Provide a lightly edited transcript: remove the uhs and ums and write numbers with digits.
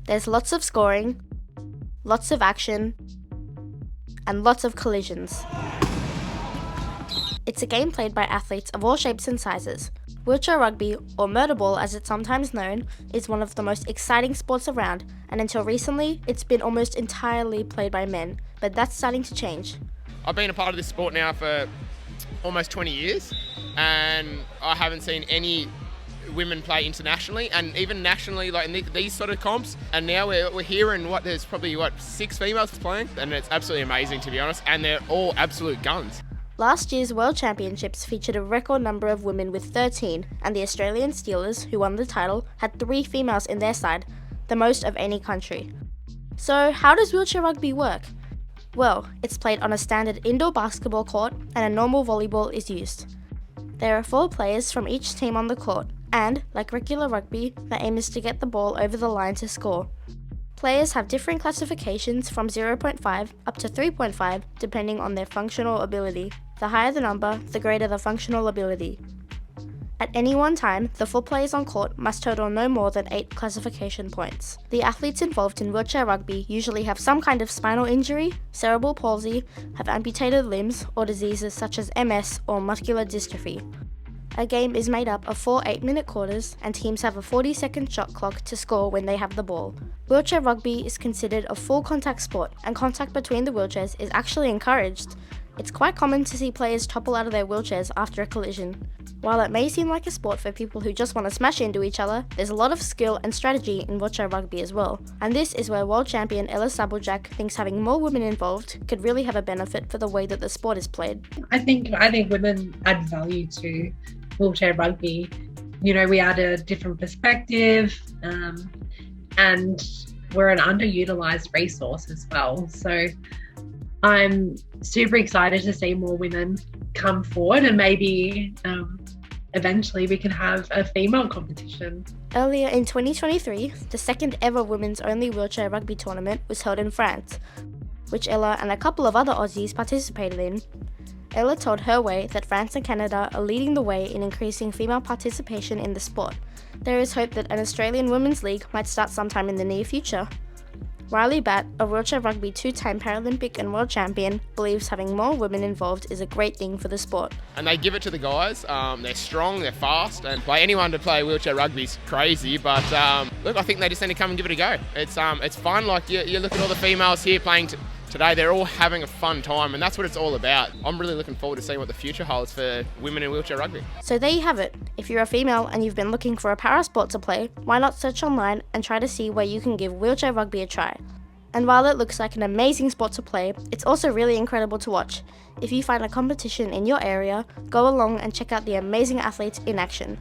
There's lots of scoring, lots of action, and lots of collisions. It's a game played by athletes of all shapes and sizes. Wheelchair rugby, or Murderball as it's sometimes known, is one of the most exciting sports around, and until recently, it's been almost entirely played by men, but that's starting to change. I've been a part of this sport now for almost 20 years, and I haven't seen any women play internationally and even nationally, like in these sort of comps. And now we're hearing there's probably 6 females playing, and it's absolutely amazing, to be honest, and they're all absolute guns. Last year's World Championships featured a record number of women with 13, and the Australian Steelers, who won the title, had 3 females in their side, the most of any country. So how does wheelchair rugby work? Well, it's played on a standard indoor basketball court, and a normal volleyball is used. There are 4 players from each team on the court, and, like regular rugby, the aim is to get the ball over the line to score. Players have different classifications from 0.5 up to 3.5 depending on their functional ability. The higher the number, the greater the functional ability. At any one time, the 4 players on court must total no more than 8 classification points. The athletes involved in wheelchair rugby usually have some kind of spinal injury, cerebral palsy, have amputated limbs, or diseases such as MS or muscular dystrophy. A game is made up of 4 8-minute quarters, and teams have a 40-second shot clock to score when they have the ball. Wheelchair rugby is considered a full contact sport, and contact between the wheelchairs is actually encouraged. It's quite common to see players topple out of their wheelchairs after a collision. While it may seem like a sport for people who just want to smash into each other, there's a lot of skill and strategy in wheelchair rugby as well. And this is where world champion Ella Sabljak thinks having more women involved could really have a benefit for the way that the sport is played. I think women add value to wheelchair rugby. You know, we add a different perspective, and we're an underutilized resource as well. So I'm super excited to see more women come forward, and maybe eventually we can have a female competition. Earlier in 2023, the second ever women's only wheelchair rugby tournament was held in France, which Ella and a couple of other Aussies participated in. Ella told her way that France and Canada are leading the way in increasing female participation in the sport. There is hope that an Australian Women's League might start sometime in the near future. Riley Batt, a wheelchair rugby 2-time Paralympic and world champion, believes having more women involved is a great thing for the sport. And they give it to the guys. They're strong, they're fast, and anyone to play wheelchair rugby is crazy. But look, I think they just need to come and give it a go. It's fun. Like you look at all the females here playing today, they're all having a fun time, and that's what it's all about. I'm really looking forward to seeing what the future holds for women in wheelchair rugby. So there you have it. If you're a female and you've been looking for a parasport to play, why not search online and try to see where you can give wheelchair rugby a try. And while it looks like an amazing sport to play, it's also really incredible to watch. If you find a competition in your area, go along and check out the amazing athletes in action.